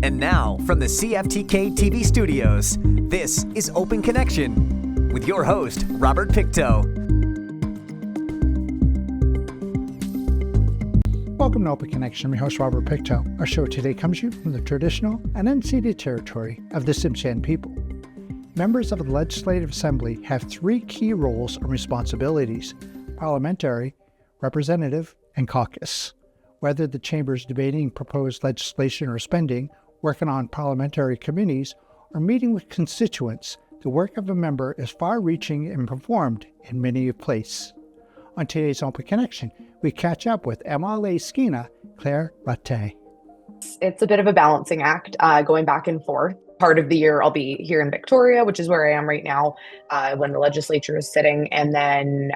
And now, from the CFTK-TV studios, this is Open Connection with your host, Robert Pictou. Welcome to Open Connection. I'm your host, Robert Pictou. Our show today comes to you from the traditional and unceded territory of the Tsimshian people. Members of the Legislative Assembly have three key roles and responsibilities: parliamentary, representative, and caucus. Whether the chamber is debating proposed legislation or spending, working on parliamentary committees, or meeting with constituents, the work of a member is far-reaching and performed in many places. On today's Open Connection, we catch up with MLA Skeena Claire Rattee. It's a bit of a balancing act, going back and forth. Part of the year I'll be here in Victoria, which is where I am right now, when the legislature is sitting, and then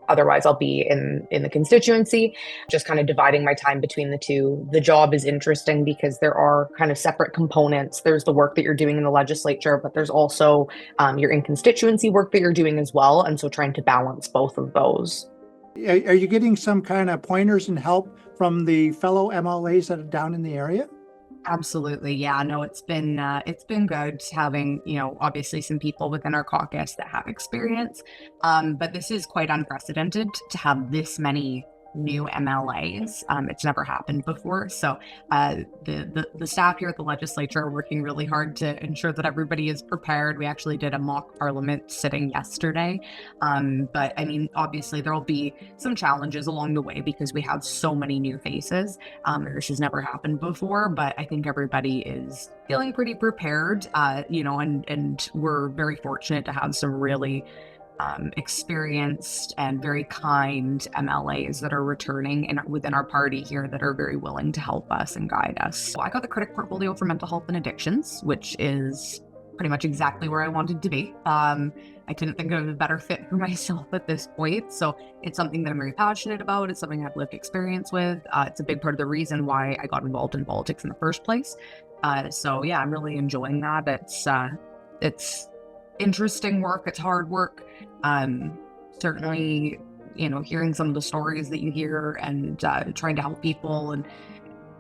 otherwise I'll be in the constituency, just kind of dividing my time between the two. The job is interesting because there are kind of separate components. There's the work that you're doing in the legislature, but there's also your in-constituency work that you're doing as well, and so trying to balance both of those. Are you getting some kind of pointers and help from the fellow MLAs that are down in the area? Absolutely. Yeah, no, it's been good having, obviously some people within our caucus that have experience. But this is quite unprecedented to have this many new MLAs. It's never happened before. So the staff here at the legislature are working really hard to ensure that everybody is prepared. We actually did a mock parliament sitting yesterday. But I mean, obviously there will be some challenges along the way because we have so many new faces. This has never happened before, but I think everybody is feeling pretty prepared, and we're very fortunate to have some really experienced and very kind MLAs that are returning within our party here that are very willing to help us and guide us. So I got the critic portfolio for mental health and addictions, which is pretty much exactly where I wanted to be. I couldn't think of a better fit for myself at this point. So it's something that I'm very passionate about. It's something I've lived experience with. It's a big part of the reason why I got involved in politics in the first place. So yeah, I'm really enjoying that. It's interesting work. It's hard work. Certainly, hearing some of the stories that you hear and trying to help people, and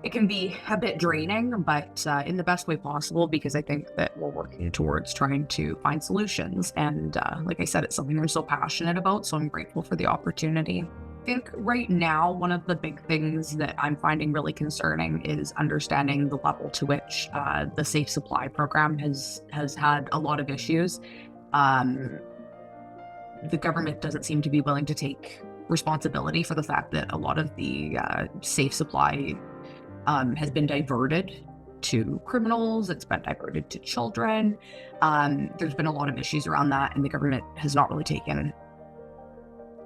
it can be a bit draining, but in the best way possible, because I think that we're working towards trying to find solutions. And like I said, it's something I'm so passionate about, so I'm grateful for the opportunity. I think right now, one of the big things that I'm finding really concerning is understanding the level to which the Safe Supply program has had a lot of issues. The government doesn't seem to be willing to take responsibility for the fact that a lot of the safe supply has been diverted to criminals. It's been diverted to children. There's been a lot of issues around that, and the government has not really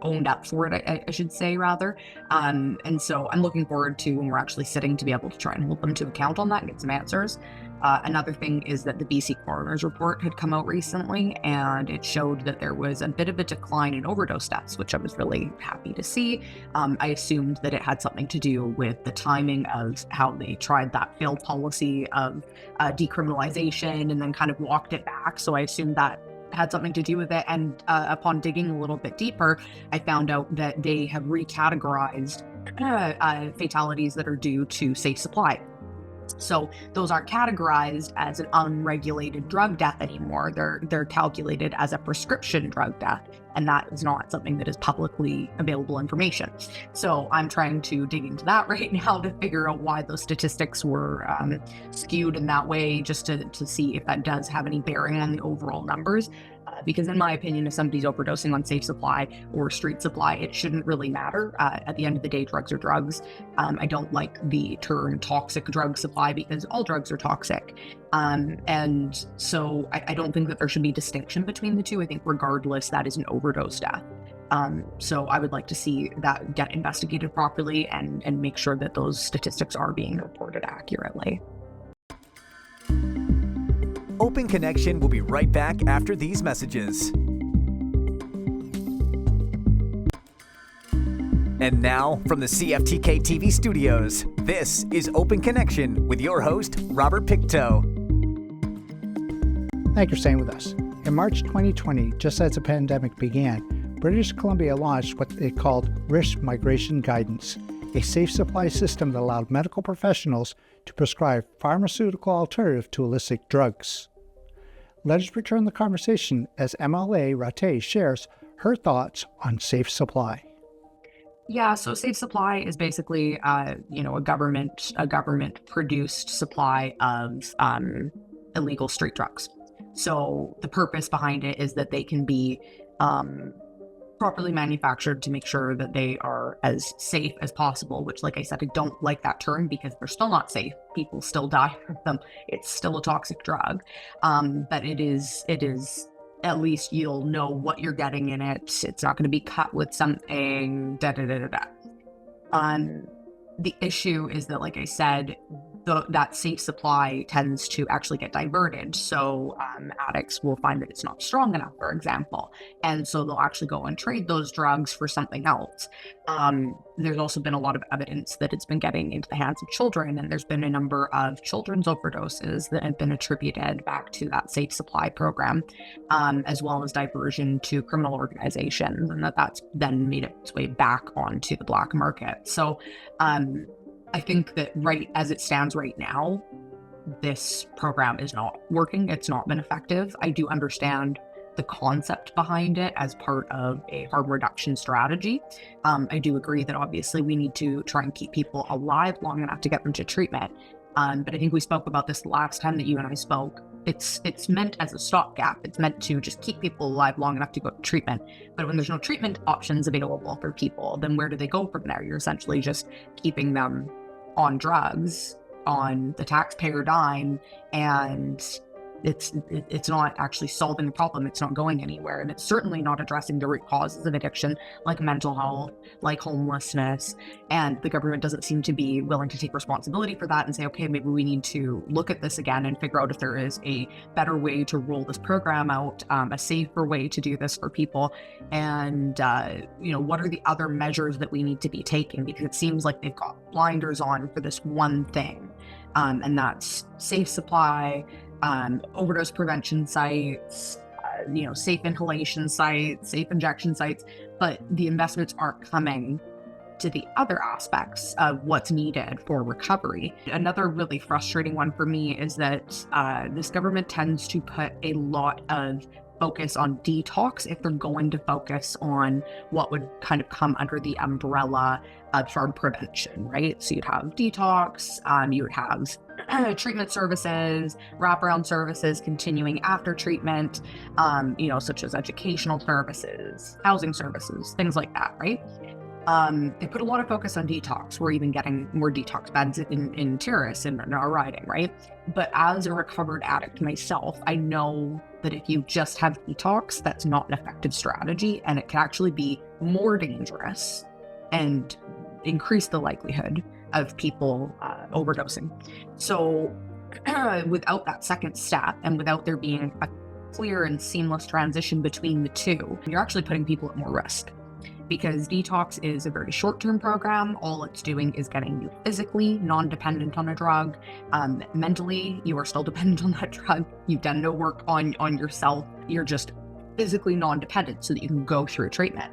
owned up for it, I should say, rather. And so I'm looking forward to when we're actually sitting to be able to try and hold them to account on that and get some answers. Another thing is that the BC coroner's report had come out recently, and it showed that there was a bit of a decline in overdose deaths, which I was really happy to see. I assumed that it had something to do with the timing of how they tried that failed policy of decriminalization and then kind of walked it back. So I assumed that had something to do with it. And upon digging a little bit deeper, I found out that they have recategorized fatalities that are due to safe supply. So those aren't categorized as an unregulated drug death anymore. They're calculated as a prescription drug death, and that is not something that is publicly available information. So I'm trying to dig into that right now to figure out why those statistics were skewed in that way, just to see if that does have any bearing on the overall numbers. Because in my opinion, if somebody's overdosing on safe supply or street supply, it shouldn't really matter. At the end of the day, drugs are drugs. I don't like the term toxic drug supply because all drugs are toxic. And so I don't think that there should be distinction between the two. I think regardless, that is an overdose death. So I would like to see that get investigated properly and make sure that those statistics are being reported accurately. Open Connection will be right back after these messages. And now, from the CFTK-TV studios, this is Open Connection with your host, Robert Pictou. Thank you for staying with us. In March 2020, just as the pandemic began, British Columbia launched what they called Risk Migration Guidance. a safe supply system that allowed medical professionals to prescribe pharmaceutical alternative to illicit drugs. Let us return the conversation as MLA Rattee shares her thoughts on safe supply. Yeah, so safe supply is basically, a government produced supply of illegal street drugs. So the purpose behind it is that they can be properly manufactured to make sure that they are as safe as possible, which, like I said, I don't like that term because they're still not safe. People still die from them. It's still a toxic drug. But it is, at least you'll know what you're getting in it. It's not going to be cut with something, the issue is that, like I said, that safe supply tends to actually get diverted. So addicts will find that it's not strong enough, for example. And so they'll actually go and trade those drugs for something else. There's also been a lot of evidence that it's been getting into the hands of children. And there's been a number of children's overdoses that have been attributed back to that safe supply program, as well as diversion to criminal organizations. And that's then made its way back onto the black market. So I think that right as it stands right now, this program is not working. It's not been effective. I do understand the concept behind it as part of a harm reduction strategy. I do agree that obviously we need to try and keep people alive long enough to get them to treatment. But I think we spoke about this last time that you and I spoke. It's meant as a stopgap. It's meant to just keep people alive long enough to go to treatment. But when there's no treatment options available for people, then where do they go from there? You're essentially just keeping them on drugs, on the taxpayer dime, and it's not actually solving the problem. It's not going anywhere, and it's certainly not addressing the root causes of addiction, like mental health, like homelessness. And the government doesn't seem to be willing to take responsibility for that and say, okay, maybe we need to look at this again and figure out if there is a better way to roll this program out, a safer way to do this for people, and what are the other measures that we need to be taking, because it seems like they've got blinders on for this one thing, and that's safe supply, overdose prevention sites, safe inhalation sites, safe injection sites, but the investments aren't coming to the other aspects of what's needed for recovery. Another really frustrating one for me is that this government tends to put a lot of focus on detox if they're going to focus on what would kind of come under the umbrella of harm prevention, right? So you'd have detox, you would have treatment services, wraparound services, continuing after treatment, such as educational services, housing services, things like that, right? They put a lot of focus on detox. We're even getting more detox beds in Terrace in our riding, right? But as a recovered addict myself, I know that if you just have detox, that's not an effective strategy, and it can actually be more dangerous and increase the likelihood of people overdosing. So without that second step, and without there being a clear and seamless transition between the two, you're actually putting people at more risk. Because detox is a very short-term program. All it's doing is getting you physically non-dependent on a drug. Mentally, you are still dependent on that drug. You've done no work on yourself. You're just physically non-dependent so that you can go through treatment.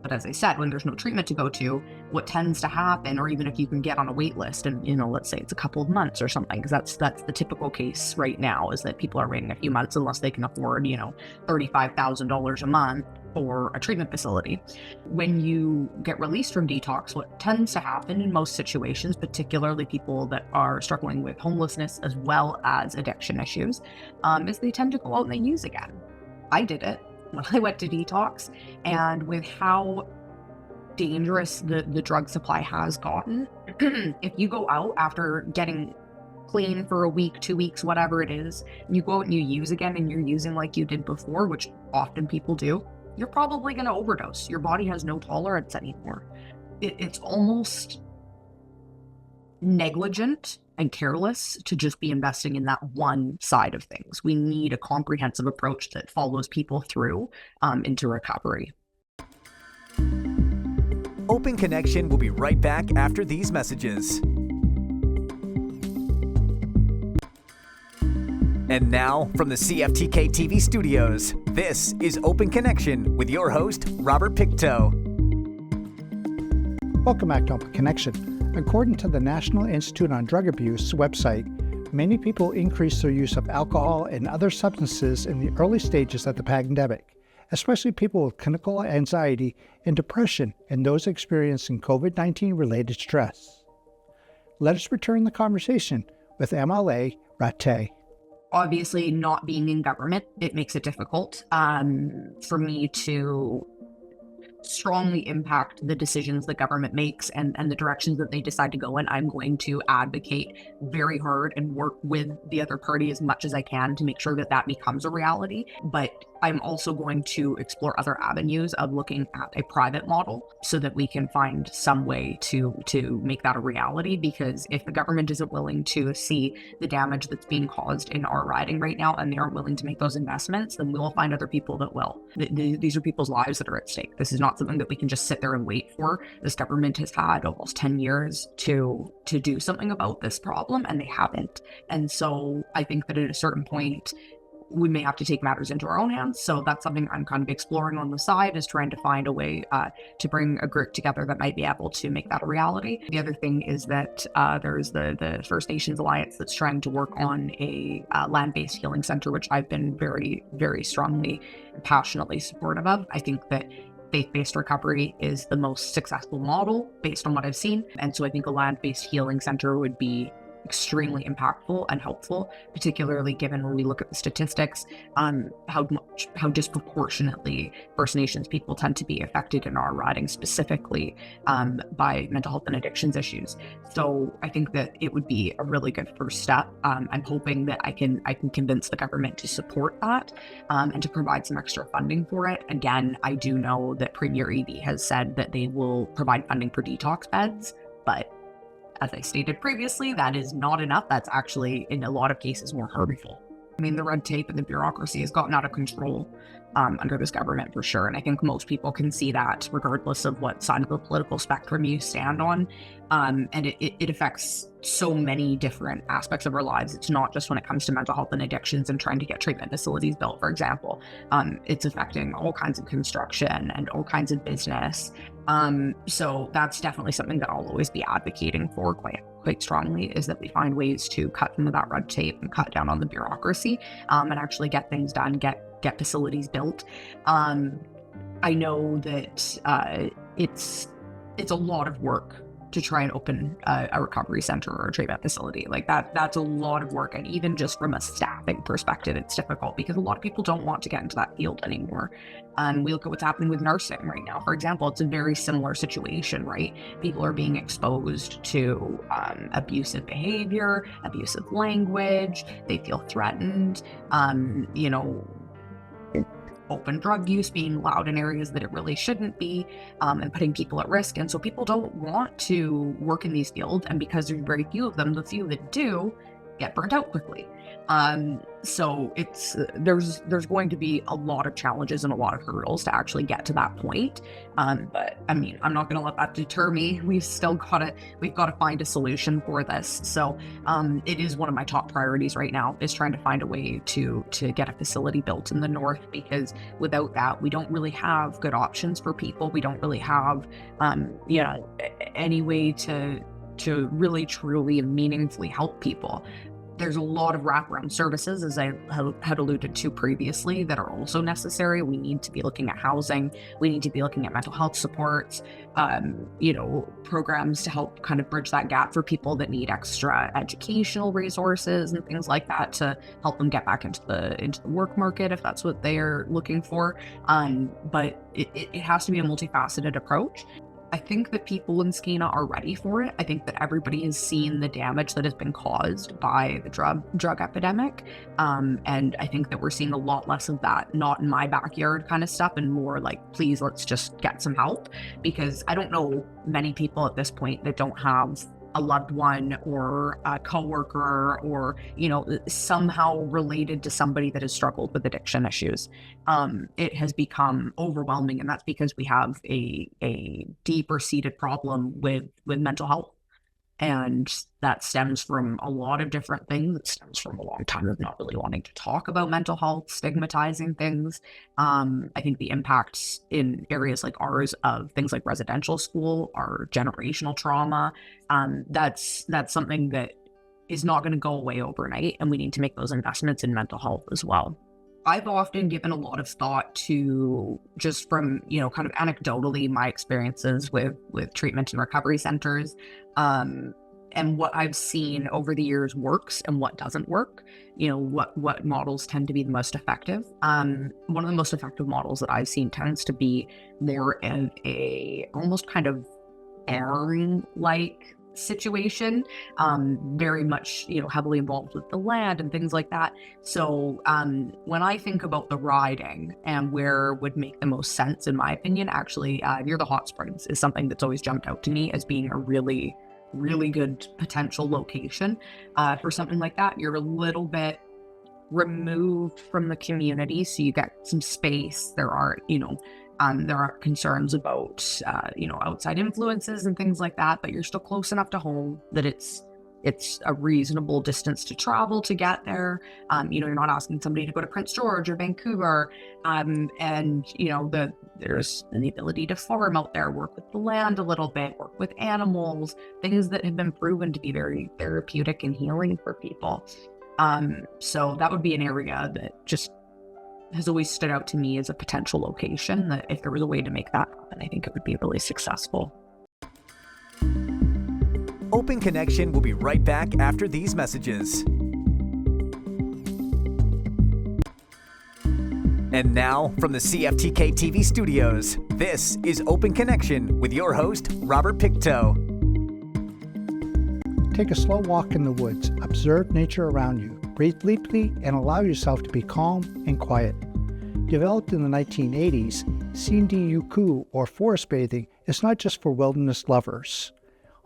But as I said, when there's no treatment to go to, what tends to happen, or even if you can get on a wait list and, let's say it's a couple of months or something, because that's the typical case right now, is that people are waiting a few months unless they can afford, $35,000 a month for a treatment facility. When you get released from detox, what tends to happen in most situations, particularly people that are struggling with homelessness as well as addiction issues, is they tend to go out and they use again. I did it when I went to detox, and with how dangerous the drug supply has gotten, if you go out after getting clean for a week, 2 weeks, whatever it is, and you go out and you use again and you're using like you did before, which often people do, you're probably going to overdose. Your body has no tolerance anymore. It's almost negligent and careless to just be investing in that one side of things. We need a comprehensive approach that follows people through into recovery. Open Connection will be right back after these messages. And now, from the CFTK-TV studios, this is Open Connection with your host, Robert Pictou. Welcome back to Open Connection. According to the National Institute on Drug Abuse website, many people increase their use of alcohol and other substances in the early stages of the pandemic, especially people with clinical anxiety and depression and those experiencing COVID-19 related stress. Let us return the conversation with MLA Rattee. Obviously, not being in government, it makes it difficult for me to strongly impact the decisions the government makes and the directions that they decide to go in. I'm going to advocate very hard and work with the other party as much as I can to make sure that that becomes a reality. But I'm also going to explore other avenues of looking at a private model so that we can find some way to make that a reality. Because if the government isn't willing to see the damage that's being caused in our riding right now, and they aren't willing to make those investments, then we'll find other people that will. These are people's lives that are at stake. This is not something that we can just sit there and wait for. This government has had almost 10 years to do something about this problem, and they haven't. And so I think that at a certain point, we may have to take matters into our own hands. So that's something I'm kind of exploring on the side, is trying to find a way to bring a group together that might be able to make that a reality. The other thing is that there's the First Nations Alliance that's trying to work on a land-based healing center, which I've been very, very strongly and passionately supportive of. I think that faith-based recovery is the most successful model based on what I've seen. And so I think a land-based healing center would be extremely impactful and helpful, particularly given when we look at the statistics, how disproportionately First Nations people tend to be affected in our riding, specifically by mental health and addictions issues. So I think that it would be a really good first step. I'm hoping that I can convince the government to support that and to provide some extra funding for it. Again, I do know that Premier Eby has said that they will provide funding for detox beds, but as I stated previously, that is not enough. That's actually, in a lot of cases, more harmful. I mean, the red tape and the bureaucracy has gotten out of control under this government for sure. And I think most people can see that regardless of what side of the political spectrum you stand on. And it affects so many different aspects of our lives. It's not just when it comes to mental health and addictions and trying to get treatment facilities built, for example. It's affecting all kinds of construction and all kinds of business. So that's definitely something that I'll always be advocating for quite strongly, is that we find ways to cut some of that red tape and cut down on the bureaucracy and actually get things done, get facilities built. I know that it's a lot of work to try and open a recovery center or a treatment facility. Like that's a lot of work. And even just from a staffing perspective, it's difficult because a lot of people don't want to get into that field anymore. We look at what's happening with nursing right now. For example, it's a very similar situation, right? People are being exposed to abusive behavior, abusive language. They feel threatened, open drug use being allowed in areas that it really shouldn't be, and putting people at risk. And so people don't want to work in these fields. And because there's very few of them, the few that do get burnt out quickly. So it's there's going to be a lot of challenges and a lot of hurdles to actually get to that point. But I mean, I'm not going to let that deter me. We've got to find a solution for this. So it is one of my top priorities right now, is trying to find a way to get a facility built in the north, because without that, we don't really have good options for people. We don't really have any way to really truly and meaningfully help people. There's a lot of wraparound services, as I had alluded to previously, that are also necessary. We need to be looking at housing. We need to be looking at mental health supports, programs to help kind of bridge that gap for people that need extra educational resources and things like that to help them get back into the work market if that's what they're looking for. But it has to be a multifaceted approach. I think that people in Skeena are ready for it. I think that everybody has seen the damage that has been caused by the drug epidemic. And I think that we're seeing a lot less of that, not in my backyard kind of stuff, and more like, please, let's just get some help. Because I don't know many people at this point that don't have a loved one or a coworker or, somehow related to somebody that has struggled with addiction issues. It has become overwhelming, and that's because we have a deeper seated problem with mental health. And that stems from a lot of different things. It stems from a long time of not really wanting to talk about mental health, stigmatizing things. I think the impacts in areas like ours of things like residential school are generational trauma. That's something that is not going to go away overnight, and we need to make those investments in mental health as well. I've often given a lot of thought to, just from, kind of anecdotally, my experiences with treatment and recovery centers, and what I've seen over the years works and what doesn't work, what models tend to be the most effective. One of the most effective models that I've seen tends to be more of a almost kind of airing-like situation, very much, heavily involved with the land and things like that. So when I think about the riding and where would make the most sense, in my opinion, actually near the hot springs is something that's always jumped out to me as being a really, really good potential location for something like that. You're a little bit removed from the community, so you get some space. There are concerns about, outside influences and things like that, but you're still close enough to home that it's a reasonable distance to travel to get there. You're not asking somebody to go to Prince George or Vancouver. There's the ability to farm out there, work with the land a little bit, work with animals, things that have been proven to be very therapeutic and healing for people. So that would be an area that just has always stood out to me as a potential location that if there was a way to make that happen, I think it would be really successful. Open Connection will be right back after these messages. And now, from the CFTK-TV studios, this is Open Connection with your host, Robert Pictou. Take a slow walk in the woods, observe nature around you, breathe deeply, and allow yourself to be calm and quiet. Developed in the 1980s, Sindyuku, or forest bathing, is not just for wilderness lovers.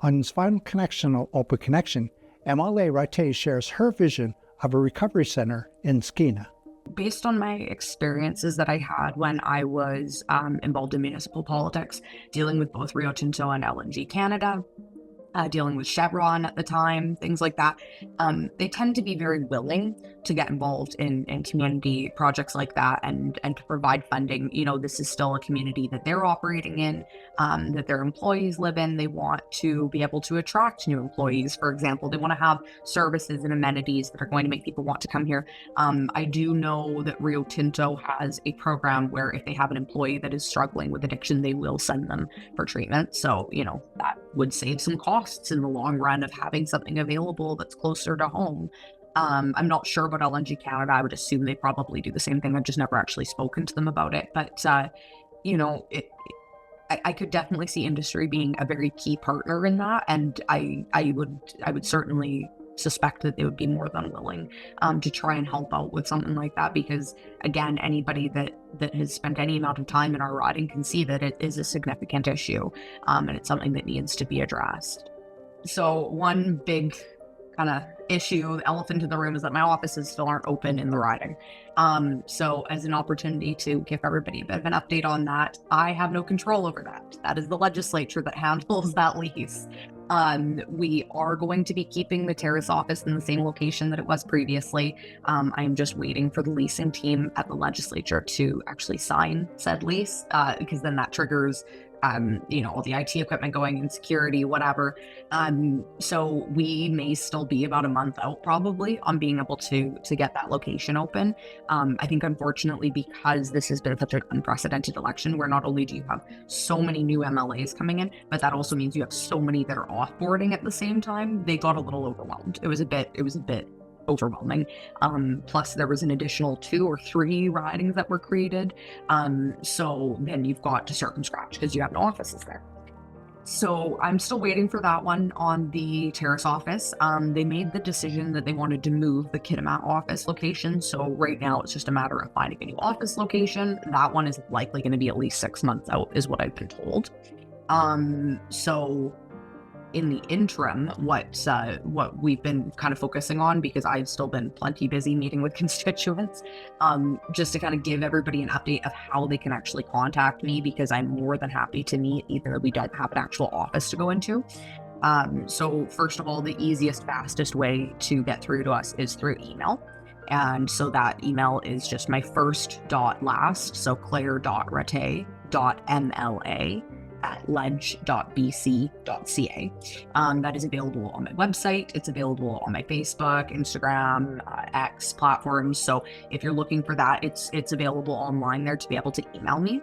On his final connection on Open Connection, MLA Rattee shares her vision of a recovery center in Skeena. Based on my experiences that I had when I was involved in municipal politics, dealing with both Rio Tinto and LNG Canada, dealing with Chevron at the time, things like that, they tend to be very willing to get involved in community projects like that and to provide funding. This is still a community that they're operating in, that their employees live in. They want to be able to attract new employees, for example. They want to have services and amenities that are going to make people want to come here. I do know that Rio Tinto has a program where if they have an employee that is struggling with addiction, they will send them for treatment. So, that would save some costs in the long run of having something available that's closer to home. I'm not sure about LNG Canada. I would assume they probably do the same thing. I've just never actually spoken to them about it. But, I could definitely see industry being a very key partner in that. And I would certainly suspect that they would be more than willing to try and help out with something like that, because again, anybody that has spent any amount of time in our riding can see that it is a significant issue, and it's something that needs to be addressed. So one big kind of issue, the elephant in the room, is that my offices still aren't open in the riding. So as an opportunity to give everybody a bit of an update on that, I have no control over that. That is the legislature that handles that lease. We are going to be keeping the terrace office in the same location that it was previously. I'm just waiting for the leasing team at the legislature to actually sign said lease, because then that triggers all the IT equipment going in, security, whatever. So we may still be about a month out probably on being able to get that location open. I think unfortunately, because this has been such an unprecedented election, where not only do you have so many new MLAs coming in, but that also means you have so many that are offboarding at the same time, they got a little overwhelmed. It was a bit overwhelming. Plus there was an additional 2 or 3 ridings that were created. So then you've got to start from scratch because you have no offices there. So I'm still waiting for that one on the terrace office. They made the decision that they wanted to move the Kitimat office location. So right now it's just a matter of finding a new office location. That one is likely going to be at least 6 months out, is what I've been told. So in the interim, what we've been kind of focusing on, because I've still been plenty busy meeting with constituents, just to kind of give everybody an update of how they can actually contact me, because I'm more than happy to meet, even though we don't have an actual office to go into. So first of all, the easiest, fastest way to get through to us is through email. And so that email is just my first dot last, so claire.rattee.mla@ledge.bc.ca. That is available on my website. It's available on my Facebook, Instagram, X platforms. So if you're looking for that, it's available online there to be able to email me.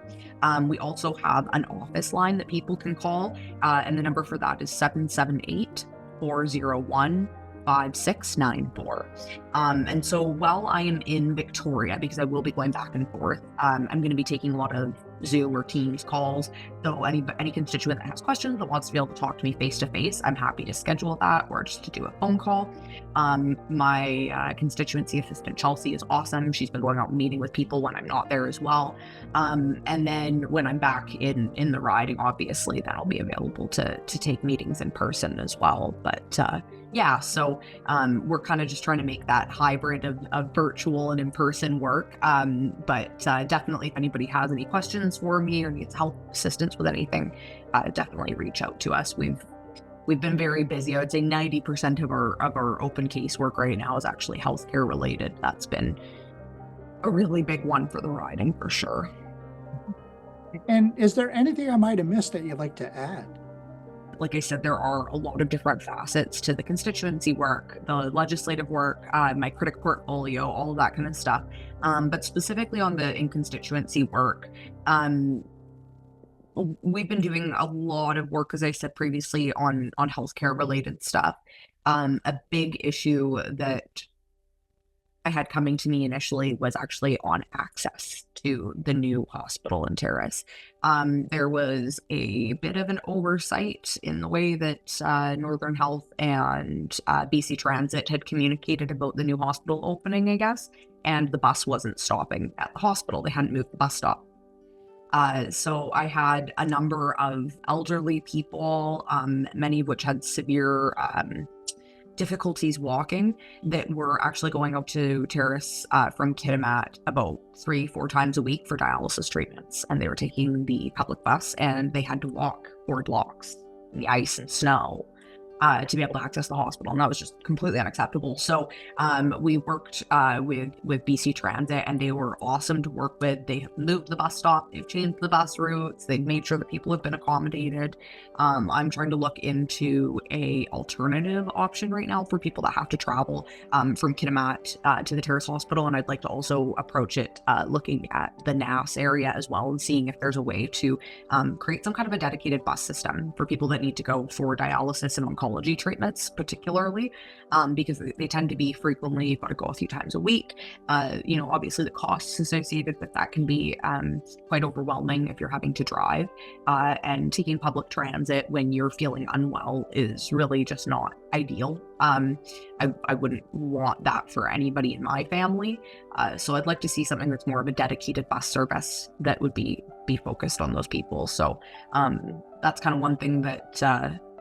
We also have an office line that people can call, and the number for that is 778-401-5694. And so while I am in Victoria, because I will be going back and forth, I'm going to be taking a lot of Zoom or Teams calls. So any constituent that has questions that wants to be able to talk to me face to face, I'm happy to schedule that or just to do a phone call. My constituency assistant Chelsea is awesome. She's been going out and meeting with people when I'm not there as well. And then when I'm back in the riding, obviously then I'll be available to take meetings in person as well. But yeah, so we're kind of just trying to make that hybrid of virtual and in-person work. But definitely if anybody has any questions for me or needs help, assistance with anything, definitely reach out to us. We've been very busy. I would say 90% of our open casework right now is actually healthcare related. That's been a really big one for the riding for sure. And is there anything I might have missed that you'd like to add? Like I said, there are a lot of different facets to the constituency work, the legislative work, my critic portfolio, all of that kind of stuff. But specifically on the in-constituency work, we've been doing a lot of work, as I said previously, on healthcare related stuff. A big issue that I had coming to me initially was actually on access to the new hospital in Terrace. There was a bit of an oversight in the way that Northern Health and BC Transit had communicated about the new hospital opening, I guess, and the bus wasn't stopping at the hospital. They hadn't moved the bus stop. So I had a number of elderly people, many of which had severe difficulties walking, that were actually going out to Terrace from Kitimat about 3-4 times a week for dialysis treatments. And they were taking the public bus and they had to walk 4 blocks in the ice and snow to be able to access the hospital. And that was just completely unacceptable. So we worked with BC Transit, and they were awesome to work with. They have moved the bus stop, they've changed the bus routes, they've made sure that people have been accommodated. I'm trying to look into a alternative option right now for people that have to travel from Kitimat to the Terrace Hospital. And I'd like to also approach it looking at the Nass area as well and seeing if there's a way to create some kind of a dedicated bus system for people that need to go for dialysis and oncology treatments, particularly because they tend to be frequently, you've got to go a few times a week. Obviously the costs associated with that can be quite overwhelming if you're having to drive, and taking public transit when you're feeling unwell is really just not ideal. I wouldn't want that for anybody in my family. So I'd like to see something that's more of a dedicated bus service that would be focused on those people. So that's kind of one thing that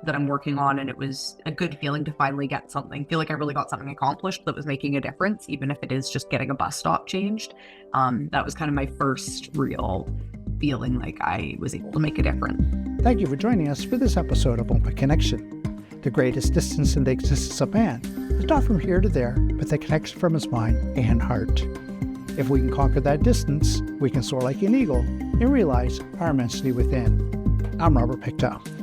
I'm working on, and it was a good feeling to finally get something. Feel like I really got something accomplished that was making a difference, even if it is just getting a bus stop changed. That was kind of my first real feeling like I was able to make a difference. Thank you for joining us for this episode of Open Connection. The greatest distance in the existence of man is not from here to there, but the connection from his mind and heart. If we can conquer that distance, we can soar like an eagle and realize our immensity within. I'm Robert Pictou.